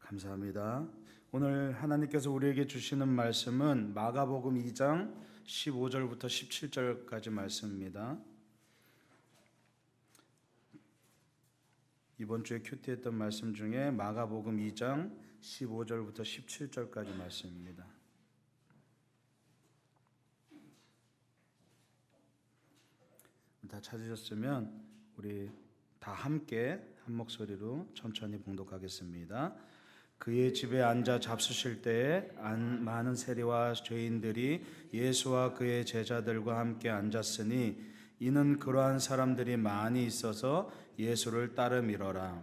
감사합니다. 오늘 하나님께서 우리에게 주시는 말씀은 마가복음 2장 15절부터 17절까지 말씀입니다. 이번 주에 큐티했던 말씀 중에 마가복음 2장 15절부터 17절까지 말씀입니다. 다 찾으셨으면 우리 다 함께 한 목소리로 천천히 봉독하겠습니다. 그의 집에 앉아 잡수실 때에 많은 세리와 죄인들이 예수와 그의 제자들과 함께 앉았으니 이는 그러한 사람들이 많이 있어서 예수를 따르미러라.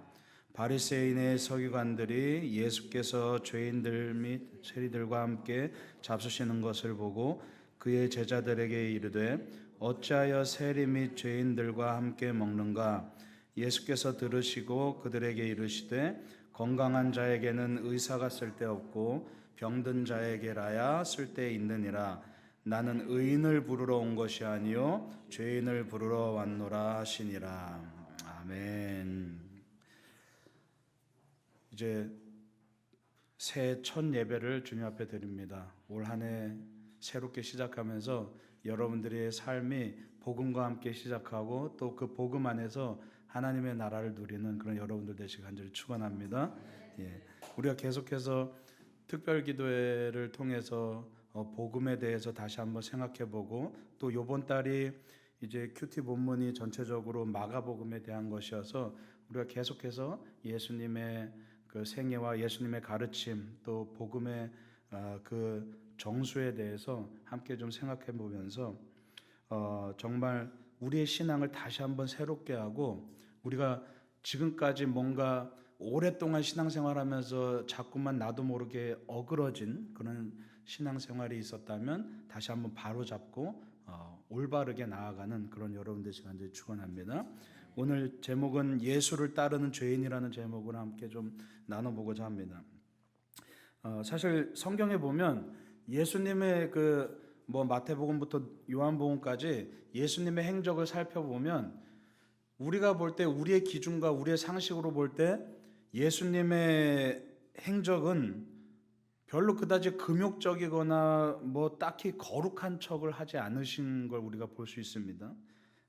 바리새인의 서기관들이 예수께서 죄인들 및 세리들과 함께 잡수시는 것을 보고 그의 제자들에게 이르되 어찌하여 세리 및 죄인들과 함께 먹는가? 예수께서 들으시고 그들에게 이르시되 건강한 자에게는 의사가 쓸데없고 병든 자에게라야 쓸데있느니라. 나는 의인을 부르러 온 것이 아니요 죄인을 부르러 왔노라 하시니라. 아멘. 이제 새해 첫 예배를 주님 앞에 드립니다. 올 한 해 새롭게 시작하면서 여러분들의 삶이 복음과 함께 시작하고 또 그 복음 안에서 하나님의 나라를 누리는 그런 여러분들 되시길 간절히 축원합니다. 우리가 계속해서 특별기도회를 통해서 복음에 대해서 다시 한번 생각해보고 또 이번 달이 이제 큐티 본문이 전체적으로 마가복음에 대한 것이어서 우리가 계속해서 예수님의 그 생애와 예수님의 가르침 또 복음의 그 정수에 대해서 함께 좀 생각해 보면서 정말 우리의 신앙을 다시 한번 새롭게 하고 우리가 지금까지 뭔가 오랫동안 신앙생활하면서 자꾸만 나도 모르게 어그러진 그런 신앙생활이 있었다면 다시 한번 바로잡고 올바르게 나아가는 그런 여러분들 시간을 축원합니다. 오늘 제목은 예수를 따르는 죄인이라는 제목으로 함께 좀 나눠보고자 합니다. 사실 성경에 보면 예수님의 뭐 마태복음부터 요한복음까지 예수님의 행적을 살펴보면 우리가 볼 때 우리의 기준과 우리의 상식으로 볼 때 예수님의 행적은 별로 그다지 금욕적이거나 뭐 딱히 거룩한 척을 하지 않으신 걸 우리가 볼 수 있습니다.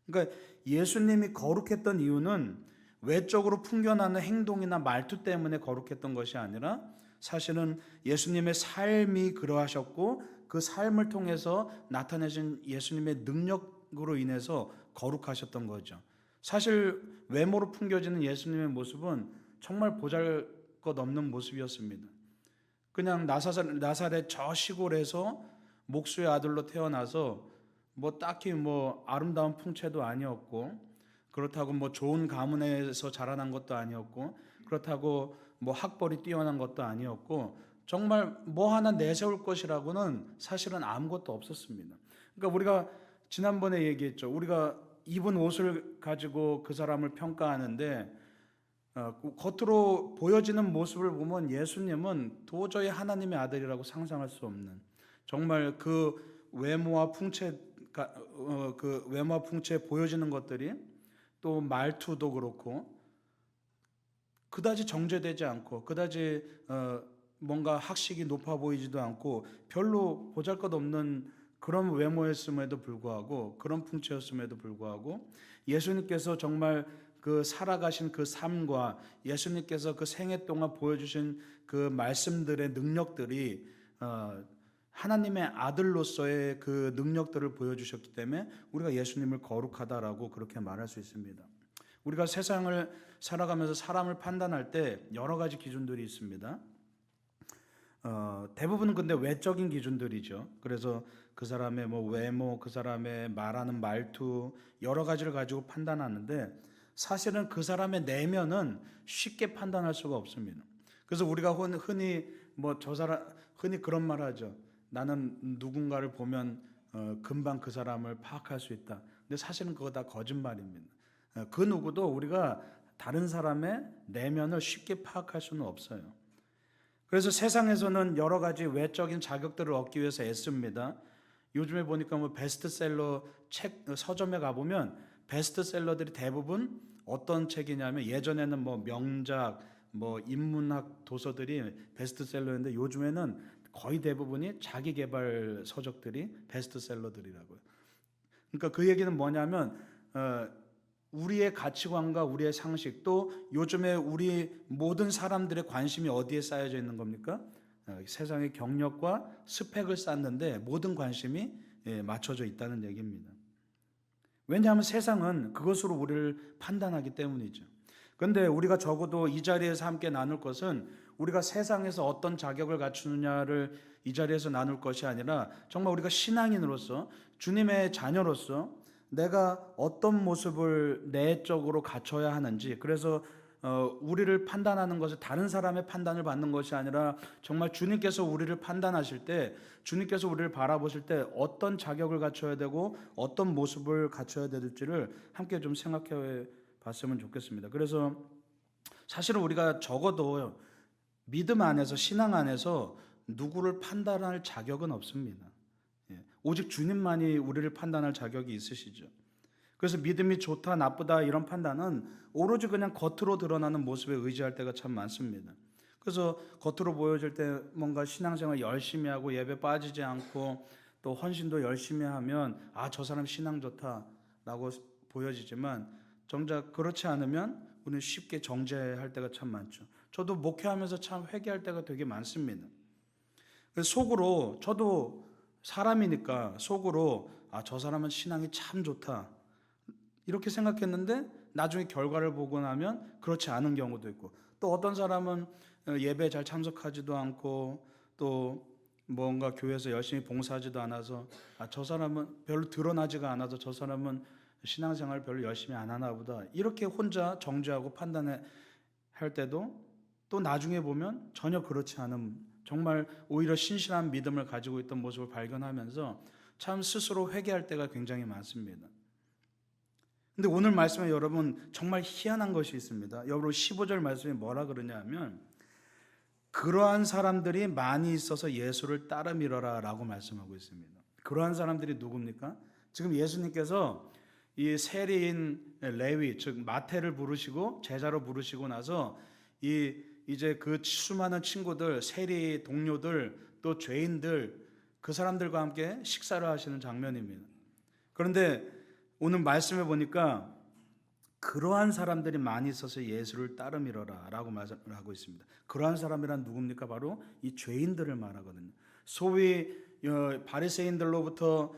그러니까 예수님이 거룩했던 이유는 외적으로 풍겨나는 행동이나 말투 때문에 거룩했던 것이 아니라 사실은 예수님의 삶이 그러하셨고 그 삶을 통해서 나타내신 예수님의 능력으로 인해서 거룩하셨던 거죠. 사실 외모로 풍겨지는 예수님의 모습은 정말 보잘것없는 모습이었습니다. 그냥 나사렛 저 시골에서 목수의 아들로 태어나서 뭐 딱히 뭐 아름다운 풍채도 아니었고 그렇다고 뭐 좋은 가문에서 자라난 것도 아니었고 그렇다고 뭐 학벌이 뛰어난 것도 아니었고 정말 뭐 하나 내세울 것이라고는 사실은 아무것도 없었습니다. 그러니까 우리가 지난번에 얘기했죠. 우리가 입은 옷을 가지고 그 사람을 평가하는데 겉으로 보여지는 모습을 보면 예수님은 도저히 하나님의 아들이라고 상상할 수 없는 정말 그 외모와 풍채 보여지는 것들이 또 말투도 그렇고 그다지 정제되지 않고 그다지 뭔가 학식이 높아 보이지도 않고 별로 보잘것없는 그런 외모였음에도 불구하고 그런 풍채였음에도 불구하고 예수님께서 정말 그 살아가신 그 삶과 예수님께서 그 생애 동안 보여주신 그 말씀들의 능력들이 하나님의 아들로서의 그 능력들을 보여주셨기 때문에 우리가 예수님을 거룩하다라고 그렇게 말할 수 있습니다. 우리가 세상을 살아가면서 사람을 판단할 때 여러 가지 기준들이 있습니다. 대부분은 근데 외적인 기준들이죠. 그래서 그 사람의 뭐 외모, 그 사람의 말하는 말투 여러 가지를 가지고 판단하는데 사실은 그 사람의 내면은 쉽게 판단할 수가 없습니다. 그래서 우리가 흔히 흔히 그런 말하죠. 나는 누군가를 보면 금방 그 사람을 파악할 수 있다. 근데 사실은 그거 다 거짓말입니다. 그 누구도 우리가 다른 사람의 내면을 쉽게 파악할 수는 없어요. 그래서 세상에서는 여러 가지 외적인 자격들을 얻기 위해서 애씁니다. 요즘에 보니까 뭐 베스트셀러 책 서점에 가보면 베스트셀러들이 대부분 어떤 책이냐면 예전에는 뭐 명작, 뭐 인문학 도서들이 베스트셀러인데 요즘에는 거의 대부분이 자기 개발 서적들이 베스트셀러들이라고요. 그러니까 그 얘기는 뭐냐면 우리의 가치관과 우리의 상식, 또 요즘에 우리 모든 사람들의 관심이 어디에 쌓여져 있는 겁니까? 세상의 경력과 스펙을 쌓는데 모든 관심이 맞춰져 있다는 얘기입니다. 왜냐하면 세상은 그것으로 우리를 판단하기 때문이죠. 그런데 우리가 적어도 이 자리에서 함께 나눌 것은 우리가 세상에서 어떤 자격을 갖추느냐를 이 자리에서 나눌 것이 아니라 정말 우리가 신앙인으로서, 주님의 자녀로서 내가 어떤 모습을 내적으로 갖춰야 하는지, 그래서 우리를 판단하는 것은 다른 사람의 판단을 받는 것이 아니라 정말 주님께서 우리를 판단하실 때, 주님께서 우리를 바라보실 때 어떤 자격을 갖춰야 되고 어떤 모습을 갖춰야 될지를 함께 좀 생각해 봤으면 좋겠습니다. 그래서 사실은 우리가 적어도 믿음 안에서, 신앙 안에서 누구를 판단할 자격은 없습니다. 오직 주님만이 우리를 판단할 자격이 있으시죠. 그래서 믿음이 좋다 나쁘다 이런 판단은 오로지 그냥 겉으로 드러나는 모습에 의지할 때가 참 많습니다. 그래서 겉으로 보여질 때 뭔가 신앙생활 열심히 하고 예배 빠지지 않고 또 헌신도 열심히 하면 저 사람 신앙 좋다라고 보여지지만 정작 그렇지 않으면 우리는 쉽게 정죄할 때가 참 많죠. 저도 목회하면서 참 회개할 때가 되게 많습니다. 그래서 속으로, 저도 사람이니까 속으로 저 사람은 신앙이 참 좋다 이렇게 생각했는데 나중에 결과를 보고 나면 그렇지 않은 경우도 있고, 또 어떤 사람은 예배에 잘 참석하지도 않고 또 뭔가 교회에서 열심히 봉사하지도 않아서 저 사람은 별로 드러나지가 않아서 저 사람은 신앙생활 별로 열심히 안 하나 보다 이렇게 혼자 정죄하고 판단할 때도, 또 나중에 보면 전혀 그렇지 않은, 정말 오히려 신실한 믿음을 가지고 있던 모습을 발견하면서 참 스스로 회개할 때가 굉장히 많습니다. 근데 오늘 말씀에 여러분 정말 희한한 것이 있습니다. 여러분 15절 말씀이 뭐라 그러냐 하면 그러한 사람들이 많이 있어서 예수를 따라 밀어라 라고 말씀하고 있습니다. 그러한 사람들이 누굽니까? 지금 예수님께서 이 세리인 레위, 즉 마태를 부르시고 제자로 부르시고 나서 이제 그 수많은 친구들, 세리 동료들, 또 죄인들, 그 사람들과 함께 식사를 하시는 장면입니다. 그런데 오늘 말씀해 보니까 그러한 사람들이 많이 있어서 예수를 따라 밀어라 라고 말하고 있습니다. 그러한 사람이란 누굽니까? 바로 이 죄인들을 말하거든요. 소위 바리새인들로부터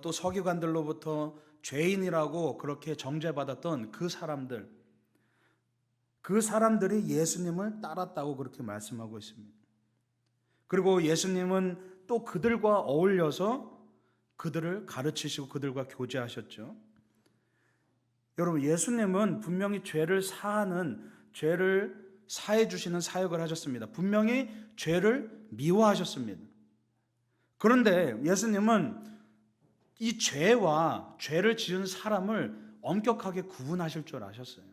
또 서기관들로부터 죄인이라고 그렇게 정죄받았던 그 사람들이 예수님을 따랐다고 그렇게 말씀하고 있습니다. 그리고 예수님은 또 그들과 어울려서 그들을 가르치시고 그들과 교제하셨죠. 여러분, 예수님은 분명히 죄를 사해 주시는 사역을 하셨습니다. 분명히 죄를 미워하셨습니다. 그런데 예수님은 이 죄와 죄를 지은 사람을 엄격하게 구분하실 줄 아셨어요.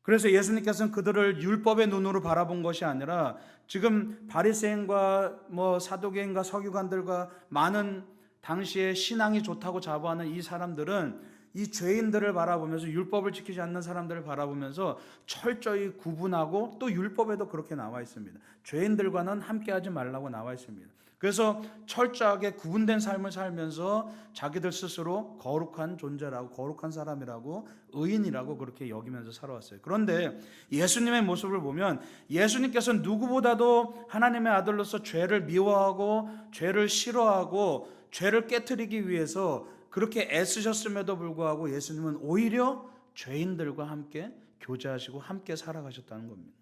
그래서 예수님께서는 그들을 율법의 눈으로 바라본 것이 아니라 지금 바리새인과 사두개인과 서기관들과 많은 당시에 신앙이 좋다고 자부하는 이 사람들은 이 죄인들을 바라보면서, 율법을 지키지 않는 사람들을 바라보면서 철저히 구분하고, 또 율법에도 그렇게 나와 있습니다. 죄인들과는 함께하지 말라고 나와 있습니다. 그래서 철저하게 구분된 삶을 살면서 자기들 스스로 거룩한 존재라고, 거룩한 사람이라고, 의인이라고 그렇게 여기면서 살아왔어요. 그런데 예수님의 모습을 보면 예수님께서는 누구보다도 하나님의 아들로서 죄를 미워하고 죄를 싫어하고 죄를 깨트리기 위해서 그렇게 애쓰셨음에도 불구하고 예수님은 오히려 죄인들과 함께 교제하시고 함께 살아가셨다는 겁니다.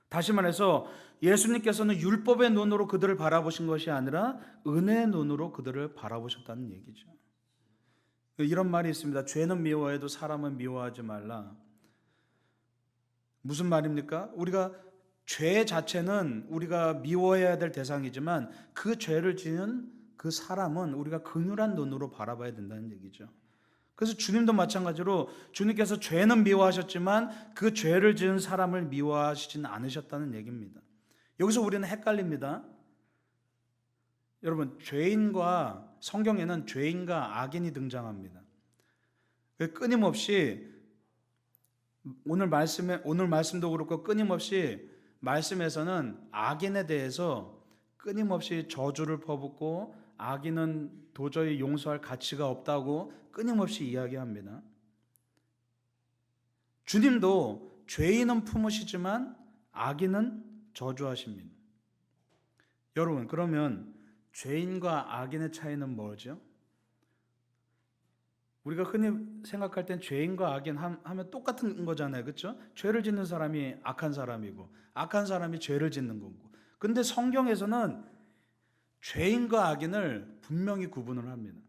다시 말해서 예수님께서는 율법의 눈으로 그들을 바라보신 것이 아니라 은혜의 눈으로 그들을 바라보셨다는 얘기죠. 이런 말이 있습니다. 죄는 미워해도 사람은 미워하지 말라. 무슨 말입니까? 우리가 죄 자체는 우리가 미워해야 될 대상이지만 그 죄를 지은 그 사람은 우리가 긍휼한 눈으로 바라봐야 된다는 얘기죠. 그래서 주님도 마찬가지로 주님께서 죄는 미워하셨지만 그 죄를 지은 사람을 미워하시진 않으셨다는 얘기입니다. 여기서 우리는 헷갈립니다. 여러분, 성경에는 죄인과 악인이 등장합니다. 끊임없이 오늘 말씀도 그렇고 끊임없이 말씀에서는 악인에 대해서 끊임없이 저주를 퍼붓고 악인은 도저히 용서할 가치가 없다고 끊임없이 이야기합니다. 주님도 죄인은 품으시지만 악인은 저주하십니다. 여러분, 그러면 죄인과 악인의 차이는 뭐죠? 우리가 흔히 생각할 땐 죄인과 악인 하면 똑같은 거잖아요. 그렇죠? 죄를 짓는 사람이 악한 사람이고 악한 사람이 죄를 짓는 거고. 근데 성경에서는 죄인과 악인을 분명히 구분을 합니다.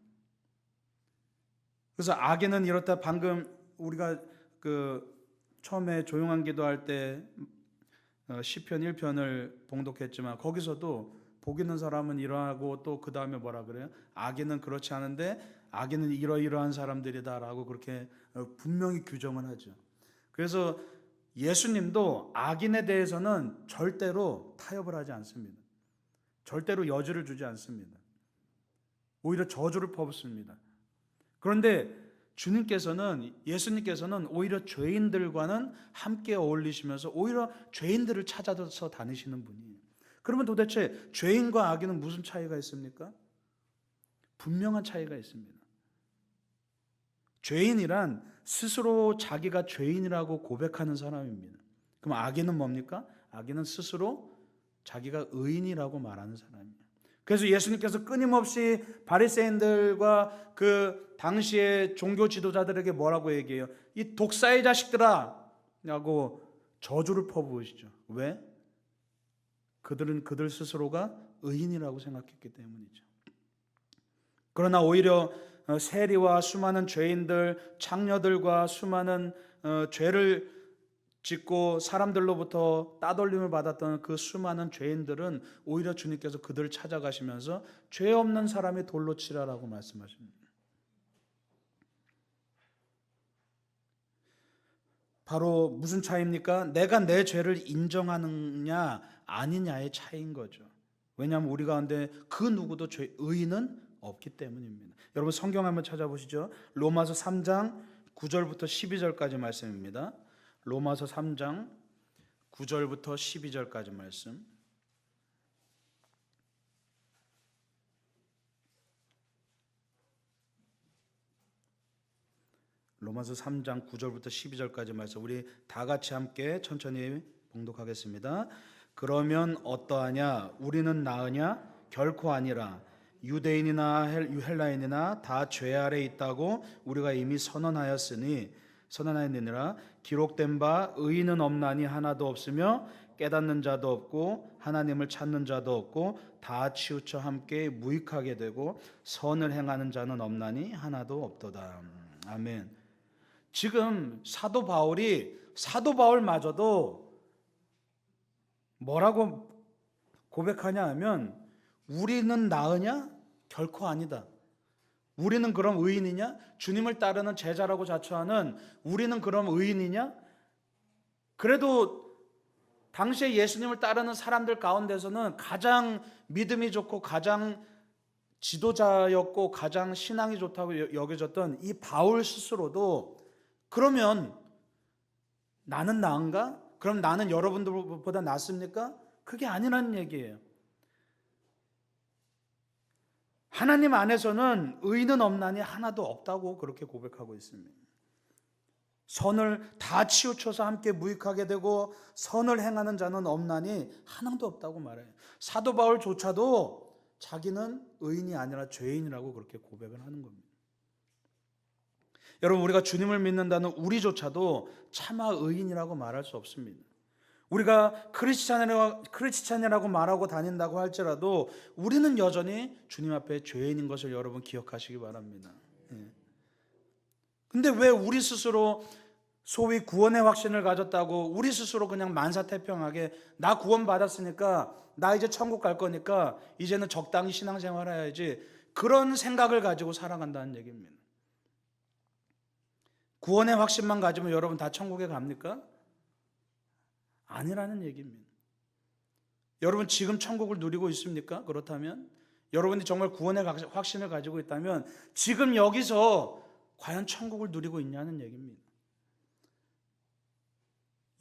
그래서 악인은 이렇다. 방금 우리가 처음에 조용한 기도할 때 시편 1편을 봉독했지만 거기서도 복 있는 사람은 이러하고 또 그 다음에 뭐라 그래요? 악인은 그렇지 않은데 악인은 이러이러한 사람들이다라고 그렇게 분명히 규정을 하죠. 그래서 예수님도 악인에 대해서는 절대로 타협을 하지 않습니다. 절대로 여지를 주지 않습니다. 오히려 저주를 퍼붓습니다. 그런데 예수님께서는 오히려 죄인들과는 함께 어울리시면서 오히려 죄인들을 찾아서 다니시는 분이에요. 그러면 도대체 죄인과 악인은 무슨 차이가 있습니까? 분명한 차이가 있습니다. 죄인이란 스스로 자기가 죄인이라고 고백하는 사람입니다. 그럼 악인은 뭡니까? 악인은 스스로 자기가 의인이라고 말하는 사람이에요. 그래서 예수님께서 끊임없이 바리새인들과 그 당시의 종교 지도자들에게 뭐라고 얘기해요? 이 독사의 자식들아! 라고 저주를 퍼부으시죠. 왜? 그들은 그들 스스로가 의인이라고 생각했기 때문이죠. 그러나 오히려 세리와 수많은 죄인들, 창녀들과 수많은 죄를 짓고 사람들로부터 따돌림을 받았던 그 수많은 죄인들은 오히려 주님께서 그들을 찾아가시면서 죄 없는 사람이 돌로 치라라고 말씀하십니다. 바로 무슨 차이입니까? 내가 내 죄를 인정하느냐 아니냐의 차이인 거죠. 왜냐하면 우리 가운데 그 누구도 의인은 없기 때문입니다. 여러분 성경 한번 찾아보시죠. 로마서 3장 9절부터 12절까지 말씀입니다. 로마서 3장 9절부터 12절까지 말씀. 로마서 3장 9절부터 12절까지 말씀. 우리 다 같이 함께 천천히 봉독하겠습니다. 그러면 어떠하냐? 우리는 나으냐? 결코 아니라. 유대인이나 헬라인이나 다 죄 아래 있다고 우리가 이미 선언하였느니라. 기록된 바 의인은 없나니 하나도 없으며 깨닫는 자도 없고 하나님을 찾는 자도 없고 다 치우쳐 함께 무익하게 되고 선을 행하는 자는 없나니 하나도 없도다. 아멘. 지금 사도 바울마저도 뭐라고 고백하냐 하면 우리는 나으냐? 결코 아니다. 우리는 그럼 의인이냐? 주님을 따르는 제자라고 자처하는 우리는 그럼 의인이냐? 그래도 당시에 예수님을 따르는 사람들 가운데서는 가장 믿음이 좋고 가장 지도자였고 가장 신앙이 좋다고 여겨졌던 이 바울 스스로도 그러면 나는 나은가? 그럼 나는 여러분들보다 낫습니까? 그게 아니라는 얘기예요. 하나님 안에서는 의인은 없나니 하나도 없다고 그렇게 고백하고 있습니다. 선을 다 치우쳐서 함께 무익하게 되고 선을 행하는 자는 없나니 하나도 없다고 말해요. 사도 바울조차도 자기는 의인이 아니라 죄인이라고 그렇게 고백을 하는 겁니다. 여러분 우리가 주님을 믿는다는 우리조차도 차마 의인이라고 말할 수 없습니다. 우리가 크리스찬이라고 말하고 다닌다고 할지라도 우리는 여전히 주님 앞에 죄인인 것을 여러분 기억하시기 바랍니다. 근데 왜 우리 스스로 소위 구원의 확신을 가졌다고 우리 스스로 그냥 만사태평하게 나 구원 받았으니까 나 이제 천국 갈 거니까 이제는 적당히 신앙생활 해야지 그런 생각을 가지고 살아간다는 얘기입니다. 구원의 확신만 가지면 여러분 다 천국에 갑니까? 아니라는 얘기입니다. 여러분 지금 천국을 누리고 있습니까? 그렇다면 여러분이 정말 구원의 확신을 가지고 있다면 지금 여기서 과연 천국을 누리고 있냐는 얘기입니다.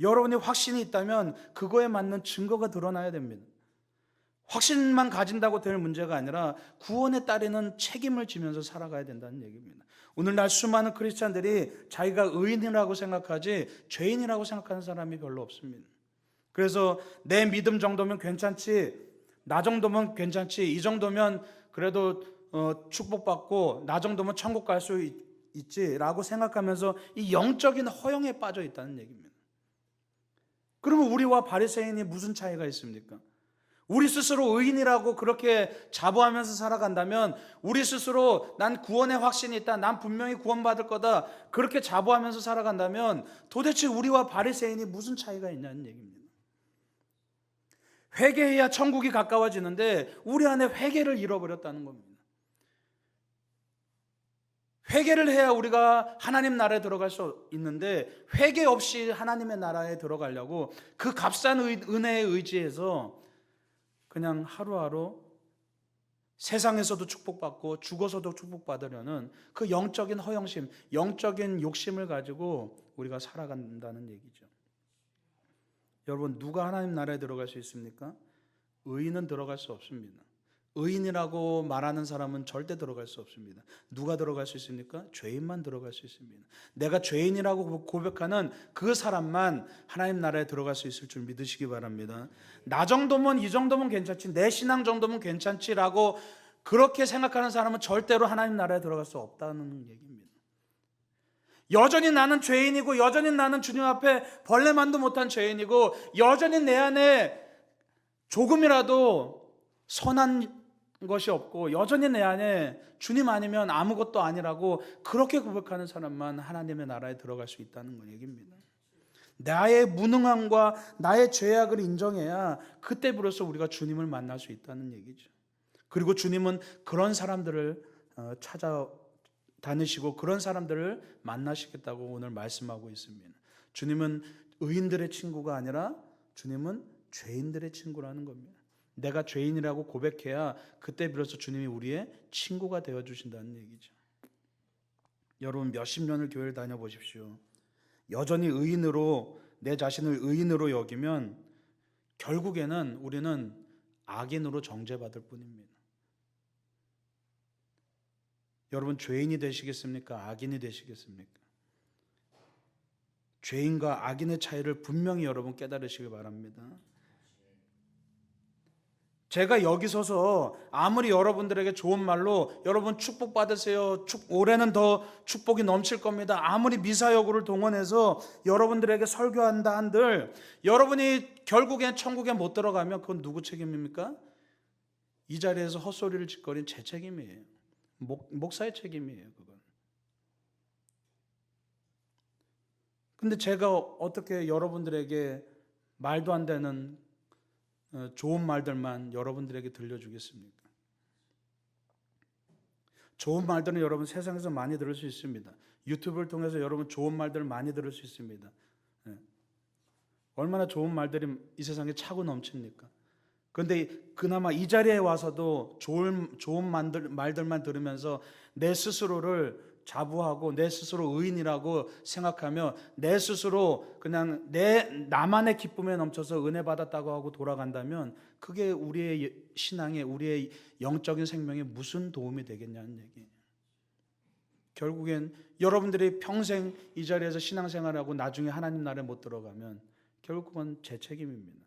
여러분이 확신이 있다면 그거에 맞는 증거가 드러나야 됩니다. 확신만 가진다고 될 문제가 아니라 구원에 따르는 책임을 지면서 살아가야 된다는 얘기입니다. 오늘날 수많은 크리스찬들이 자기가 의인이라고 생각하지 죄인이라고 생각하는 사람이 별로 없습니다. 그래서 내 믿음 정도면 괜찮지, 나 정도면 괜찮지, 이 정도면 그래도 축복받고 나 정도면 천국 갈 수 있지라고 생각하면서 이 영적인 허영에 빠져 있다는 얘기입니다. 그러면 우리와 바리새인이 무슨 차이가 있습니까? 우리 스스로 의인이라고 그렇게 자부하면서 살아간다면, 우리 스스로 난 구원의 확신이 있다, 난 분명히 구원받을 거다, 그렇게 자부하면서 살아간다면 도대체 우리와 바리새인이 무슨 차이가 있냐는 얘기입니다. 회개해야 천국이 가까워지는데 우리 안에 회개를 잃어버렸다는 겁니다. 회개를 해야 우리가 하나님 나라에 들어갈 수 있는데, 회개 없이 하나님의 나라에 들어가려고 그 값싼 은혜에 의지해서 그냥 하루하루 세상에서도 축복받고 죽어서도 축복받으려는 그 영적인 허영심, 영적인 욕심을 가지고 우리가 살아간다는 얘기죠. 여러분, 누가 하나님 나라에 들어갈 수 있습니까? 의인은 들어갈 수 없습니다. 의인이라고 말하는 사람은 절대 들어갈 수 없습니다. 누가 들어갈 수 있습니까? 죄인만 들어갈 수 있습니다. 내가 죄인이라고 고백하는 그 사람만 하나님 나라에 들어갈 수 있을 줄 믿으시기 바랍니다. 나 정도면, 이 정도면 괜찮지, 내 신앙 정도면 괜찮지라고 그렇게 생각하는 사람은 절대로 하나님 나라에 들어갈 수 없다는 얘기입니다. 여전히 나는 죄인이고, 여전히 나는 주님 앞에 벌레만도 못한 죄인이고, 여전히 내 안에 조금이라도 선한 것이 없고, 여전히 내 안에 주님 아니면 아무것도 아니라고 그렇게 고백하는 사람만 하나님의 나라에 들어갈 수 있다는 얘기입니다. 나의 무능함과 나의 죄악을 인정해야 그때 비로소 우리가 주님을 만날 수 있다는 얘기죠. 그리고 주님은 그런 사람들을 찾아다니시고 그런 사람들을 만나시겠다고 오늘 말씀하고 있습니다. 주님은 의인들의 친구가 아니라 주님은 죄인들의 친구라는 겁니다. 내가 죄인이라고 고백해야 그때 비로소 주님이 우리의 친구가 되어주신다는 얘기죠. 여러분, 몇십 년을 교회를 다녀보십시오. 여전히 의인으로, 내 자신을 의인으로 여기면 결국에는 우리는 악인으로 정죄받을 뿐입니다. 여러분, 죄인이 되시겠습니까? 악인이 되시겠습니까? 죄인과 악인의 차이를 분명히 여러분 깨달으시기 바랍니다. 제가 여기 서서 아무리 여러분들에게 좋은 말로 여러분 축복 받으세요, 올해는 더 축복이 넘칠 겁니다, 아무리 미사여구를 동원해서 여러분들에게 설교한다 한들 여러분이 결국엔 천국에 못 들어가면 그건 누구 책임입니까? 이 자리에서 헛소리를 짓거린 제 책임이에요. 목사의 책임이에요, 그건. 근데 제가 어떻게 여러분들에게 말도 안 되는 좋은 말들만 여러분들에게 들려주겠습니까? 좋은 말들은 여러분 세상에서 많이 들을 수 있습니다. 유튜브를 통해서 여러분 좋은 말들을 많이 들을 수 있습니다. 얼마나 좋은 말들이 이 세상에 차고 넘칩니까? 그런데 그나마 이 자리에 와서도 좋은 말들만 들으면서 내 스스로를 자부하고 내 스스로 의인이라고 생각하며 내 스스로 그냥 나만의 기쁨에 넘쳐서 은혜 받았다고 하고 돌아간다면 그게 우리의 신앙에, 우리의 영적인 생명에 무슨 도움이 되겠냐는 얘기예요. 결국엔 여러분들이 평생 이 자리에서 신앙생활하고 나중에 하나님 나라에 못 들어가면 결국은 제 책임입니다.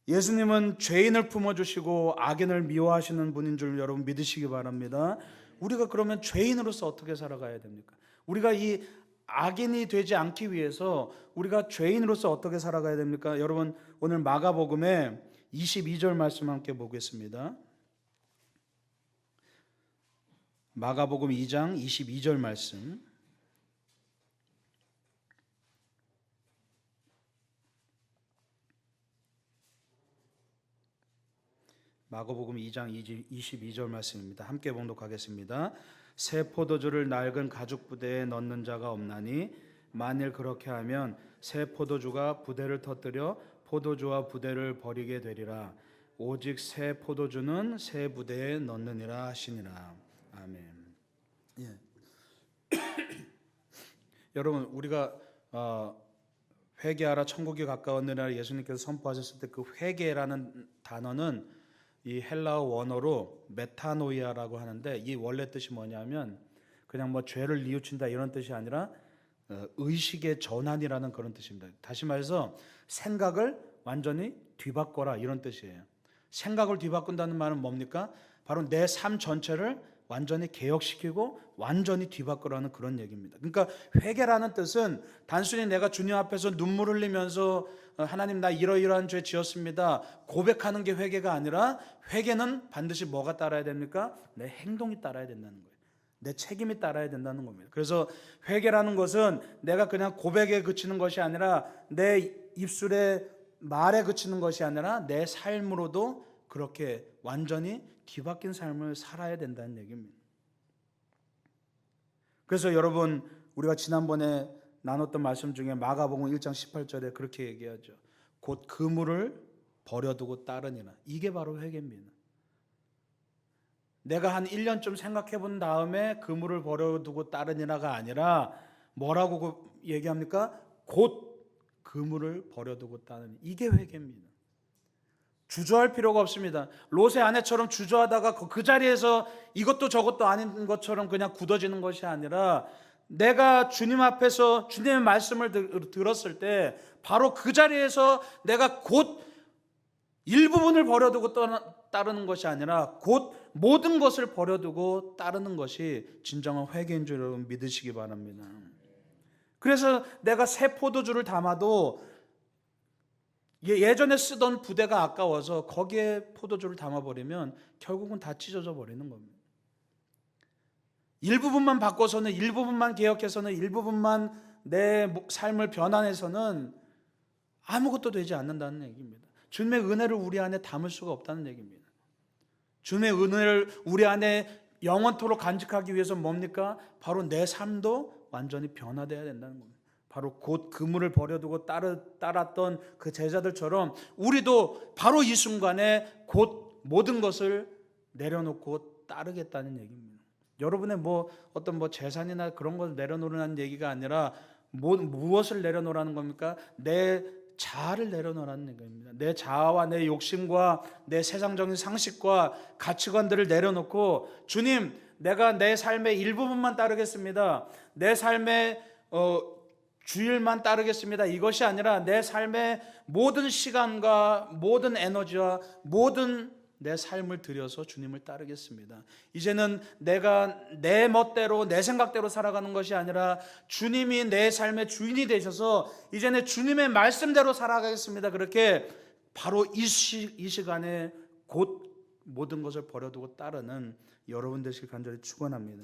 예수님은 죄인을 품어주시고 악인을 미워하시는 분인 줄 여러분 믿으시기 바랍니다. 우리가 그러면 죄인으로서 어떻게 살아가야 됩니까? 우리가 이 악인이 되지 않기 위해서 우리가 죄인으로서 어떻게 살아가야 됩니까? 여러분, 오늘 마가복음에 22절 말씀 함께 보겠습니다. 마가복음 2장 22절 말씀. 마가복음 2장 22절 말씀입니다. 함께 봉독하겠습니다. 새 포도주를 낡은 가죽 부대에 넣는 자가 없나니 만일 그렇게 하면 새 포도주가 부대를 터뜨려 포도주와 부대를 버리게 되리라. 오직 새 포도주는 새 부대에 넣느니라 하시니라. 아멘. 예. 여러분 우리가 회개하라 천국이 가까웠느니라 예수님께서 선포하셨을 때 그 회개라는 단어는 이 헬라어 원어로 메타노이아라고 하는데 이 원래 뜻이 뭐냐면 그냥 뭐 죄를 뉘우친다 이런 뜻이 아니라 의식의 전환이라는 그런 뜻입니다. 다시 말해서 생각을 완전히 뒤바꿔라 이런 뜻이에요. 생각을 뒤바꾼다는 말은 뭡니까? 바로 내 삶 전체를 완전히 개혁시키고 완전히 뒤바꾸라는 그런 얘기입니다. 그러니까 회개라는 뜻은 단순히 내가 주님 앞에서 눈물 흘리면서 하나님 나 이러이러한 죄 지었습니다 고백하는 게 회개가 아니라 회개는 반드시 뭐가 따라야 됩니까? 내 행동이 따라야 된다는 거예요. 내 책임이 따라야 된다는 겁니다. 그래서 회개라는 것은 내가 그냥 고백에 그치는 것이 아니라 내 입술의 말에 그치는 것이 아니라 내 삶으로도 그렇게 완전히 뒤바뀐 삶을 살아야 된다는 얘기입니다. 그래서 여러분 우리가 지난번에 나눴던 말씀 중에 마가복음 1장 18절에 그렇게 얘기하죠. 곧 그물을 버려두고 따르니라. 이게 바로 회개입니다. 내가 한 1년쯤 생각해 본 다음에 그물을 버려두고 따르니라가 아니라 뭐라고 얘기합니까? 곧 그물을 버려두고 따르니. 이게 회개입니다. 주저할 필요가 없습니다. 롯의 아내처럼 주저하다가 그 자리에서 이것도 저것도 아닌 것처럼 그냥 굳어지는 것이 아니라 내가 주님 앞에서 주님의 말씀을 들었을 때 바로 그 자리에서 내가 곧 일부분을 버려두고 따르는 것이 아니라 곧 모든 것을 버려두고 따르는 것이 진정한 회개인 줄 여러분 믿으시기 바랍니다. 그래서 내가 새 포도주를 담아도 예전에 쓰던 부대가 아까워서 거기에 포도주를 담아버리면 결국은 다 찢어져 버리는 겁니다. 일부분만 바꿔서는, 일부분만 개혁해서는, 일부분만 내 삶을 변환해서는 아무것도 되지 않는다는 얘기입니다. 주님의 은혜를 우리 안에 담을 수가 없다는 얘기입니다. 주님의 은혜를 우리 안에 영원토록 간직하기 위해서 뭡니까? 바로 내 삶도 완전히 변화되어야 된다는 겁니다. 바로 곧 그물을 버려두고 따랐던 그 제자들처럼 우리도 바로 이 순간에 곧 모든 것을 내려놓고 따르겠다는 얘기입니다. 여러분의 어떤 재산이나 그런 걸 내려놓으라는 얘기가 아니라 무엇을 내려놓으라는 겁니까? 내 자아를 내려놓으라는 얘기입니다. 내 자아와 내 욕심과 내 세상적인 상식과 가치관들을 내려놓고 주님, 내가 내 삶의 일부분만 따르겠습니다. 내 삶의 주일만 따르겠습니다. 이것이 아니라 내 삶의 모든 시간과 모든 에너지와 모든 내 삶을 들여서 주님을 따르겠습니다. 이제는 내가 내 멋대로 내 생각대로 살아가는 것이 아니라 주님이 내 삶의 주인이 되셔서 이제는 주님의 말씀대로 살아가겠습니다. 그렇게 바로 이 시간에 곧 모든 것을 버려두고 따르는 여러분 되시길 간절히 축원합니다.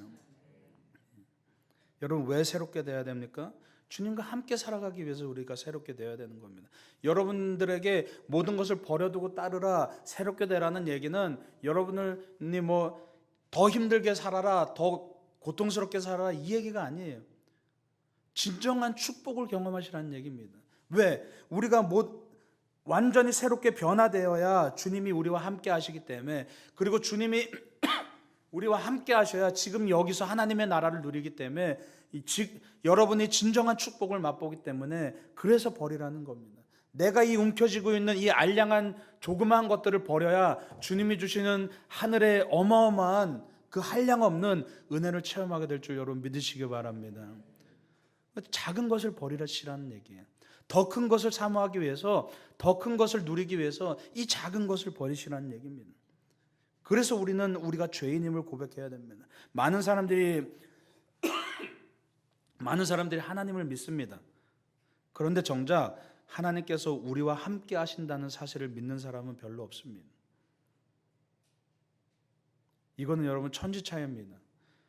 여러분 왜 새롭게 돼야 됩니까? 주님과 함께 살아가기 위해서 우리가 새롭게 되어야 되는 겁니다. 여러분들에게 모든 것을 버려두고 따르라, 새롭게 되라는 얘기는 여러분이 더 힘들게 살아라, 더 고통스럽게 살아라 이 얘기가 아니에요. 진정한 축복을 경험하시라는 얘기입니다. 왜? 우리가 완전히 새롭게 변화되어야 주님이 우리와 함께 하시기 때문에, 그리고 주님이 우리와 함께 하셔야 지금 여기서 하나님의 나라를 누리기 때문에 여러분이 진정한 축복을 맛보기 때문에 그래서 버리라는 겁니다. 내가 이 움켜쥐고 있는 이 알량한 조그마한 것들을 버려야 주님이 주시는 하늘의 어마어마한 그 한량없는 은혜를 체험하게 될 줄 여러분 믿으시기 바랍니다. 작은 것을 버리라시라는 얘기예요. 더 큰 것을 사모하기 위해서, 더 큰 것을 누리기 위해서 이 작은 것을 버리시라는 얘기입니다. 그래서 우리가 죄인임을 고백해야 됩니다. 많은 사람들이 하나님을 믿습니다. 그런데 정작 하나님께서 우리와 함께 하신다는 사실을 믿는 사람은 별로 없습니다. 이거는 여러분 천지차이입니다.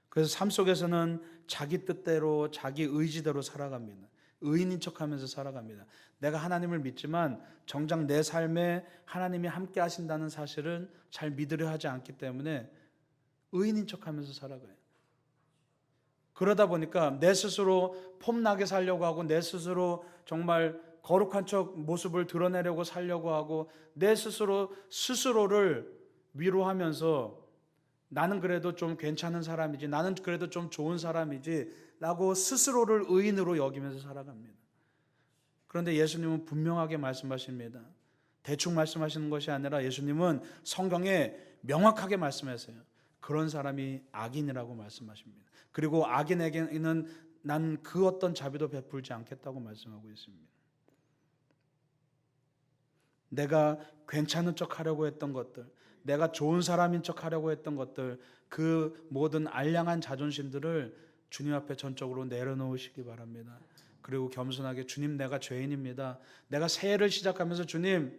그래서 삶 속에서는 자기 뜻대로 자기 의지대로 살아갑니다. 의인인 척하면서 살아갑니다. 내가 하나님을 믿지만 정작 내 삶에 하나님이 함께 하신다는 사실은 잘 믿으려 하지 않기 때문에 의인인 척하면서 살아가요. 그러다 보니까 내 스스로 폼나게 살려고 하고, 내 스스로 정말 거룩한 척 모습을 드러내려고 살려고 하고, 내 스스로를 위로하면서 나는 그래도 좀 괜찮은 사람이지, 나는 그래도 좀 좋은 사람이지, 라고 스스로를 의인으로 여기면서 살아갑니다. 그런데 예수님은 분명하게 말씀하십니다. 대충 말씀하시는 것이 아니라 예수님은 성경에 명확하게 말씀하세요. 그런 사람이 악인이라고 말씀하십니다. 그리고 악인에게는 난 그 어떤 자비도 베풀지 않겠다고 말씀하고 있습니다. 내가 괜찮은 척 하려고 했던 것들, 내가 좋은 사람인 척 하려고 했던 것들, 그 모든 알량한 자존심들을 주님 앞에 전적으로 내려놓으시기 바랍니다. 그리고 겸손하게 주님, 내가 죄인입니다. 내가 새해를 시작하면서 주님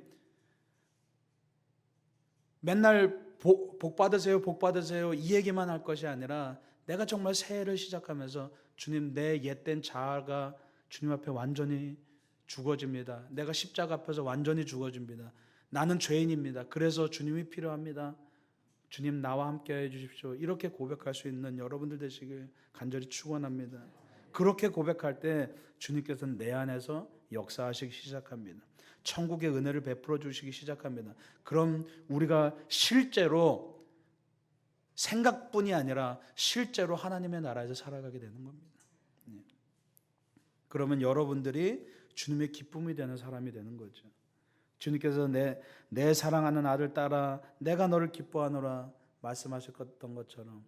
맨날 복 받으세요, 복 받으세요 이 얘기만 할 것이 아니라 내가 정말 새해를 시작하면서 주님, 내 옛된 자아가 주님 앞에 완전히 죽어집니다. 내가 십자가 앞에서 완전히 죽어집니다. 나는 죄인입니다. 그래서 주님이 필요합니다. 주님, 나와 함께 해 주십시오. 이렇게 고백할 수 있는 여러분들 되시길 간절히 축원합니다. 그렇게 고백할 때 주님께서는 내 안에서 역사하시기 시작합니다. 천국의 은혜를 베풀어 주시기 시작합니다. 그럼 우리가 실제로 생각뿐이 아니라 실제로 하나님의 나라에서 살아가게 되는 겁니다. 그러면 여러분들이 주님의 기쁨이 되는 사람이 되는 거죠. 주님께서 내 사랑하는 아들 딸아 내가 너를 기뻐하노라 말씀하셨던 것처럼,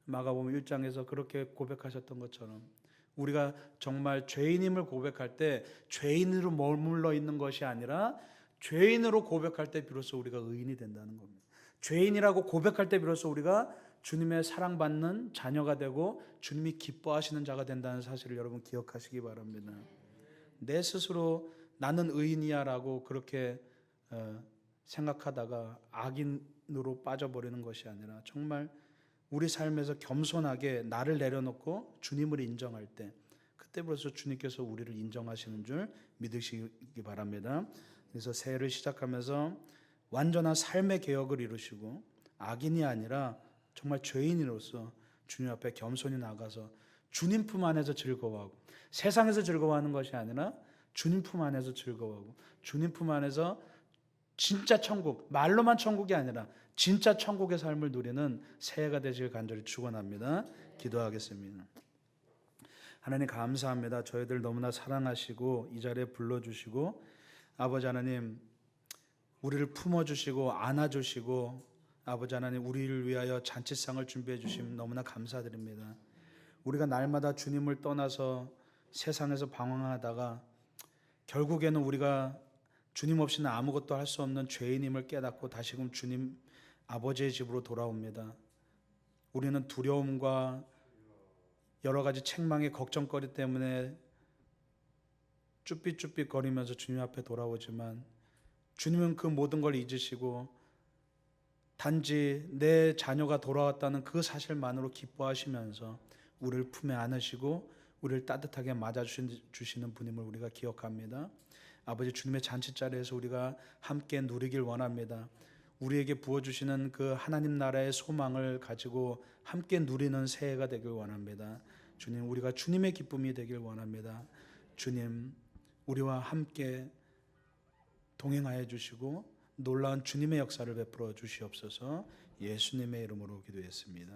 마가복음 1장에서 그렇게 고백하셨던 것처럼 우리가 정말 죄인임을 고백할 때 죄인으로 머물러 있는 것이 아니라 죄인으로 고백할 때 비로소 우리가 의인이 된다는 겁니다. 죄인이라고 고백할 때 비로소 우리가 주님의 사랑받는 자녀가 되고 주님이 기뻐하시는 자가 된다는 사실을 여러분 기억하시기 바랍니다. 내 스스로 나는 의인이야 라고 그렇게 생각하다가 악인으로 빠져버리는 것이 아니라 정말 우리 삶에서 겸손하게 나를 내려놓고 주님을 인정할 때 그때 벌써 주님께서 우리를 인정하시는 줄 믿으시기 바랍니다. 그래서 새해를 시작하면서 완전한 삶의 개혁을 이루시고 악인이 아니라 정말 죄인으로서 주님 앞에 겸손히 나가서 주님 품 안에서 즐거워하고 세상에서 즐거워하는 것이 아니라 주님 품 안에서 즐거워하고 주님 품 안에서 진짜 천국, 말로만 천국이 아니라 진짜 천국의 삶을 누리는 새해가 되시길 간절히 축원합니다. 기도하겠습니다. 하나님 감사합니다. 저희들 너무나 사랑하시고 이 자리에 불러주시고 아버지 하나님 우리를 품어주시고 안아주시고 아버지 하나님 우리를 위하여 잔치상을 준비해 주시면 너무나 감사드립니다. 우리가 날마다 주님을 떠나서 세상에서 방황하다가 결국에는 우리가 주님 없이는 아무것도 할 수 없는 죄인임을 깨닫고 다시금 주님 아버지의 집으로 돌아옵니다. 우리는 두려움과 여러 가지 책망의 걱정거리 때문에 쭈삣쭈삣 거리면서 주님 앞에 돌아오지만 주님은 그 모든 걸 잊으시고 단지 내 자녀가 돌아왔다는 그 사실만으로 기뻐하시면서 우리를 품에 안으시고 우리를 따뜻하게 맞아주시는 분임을 우리가 기억합니다. 아버지 주님의 잔치자리에서 우리가 함께 누리길 원합니다. 우리에게 부어주시는 그 하나님 나라의 소망을 가지고 함께 누리는 새해가 되길 원합니다. 주님, 우리가 주님의 기쁨이 되길 원합니다. 주님, 우리와 함께 동행하여 주시고 놀라운 주님의 역사를 베풀어 주시옵소서. 예수님의 이름으로 기도했습니다.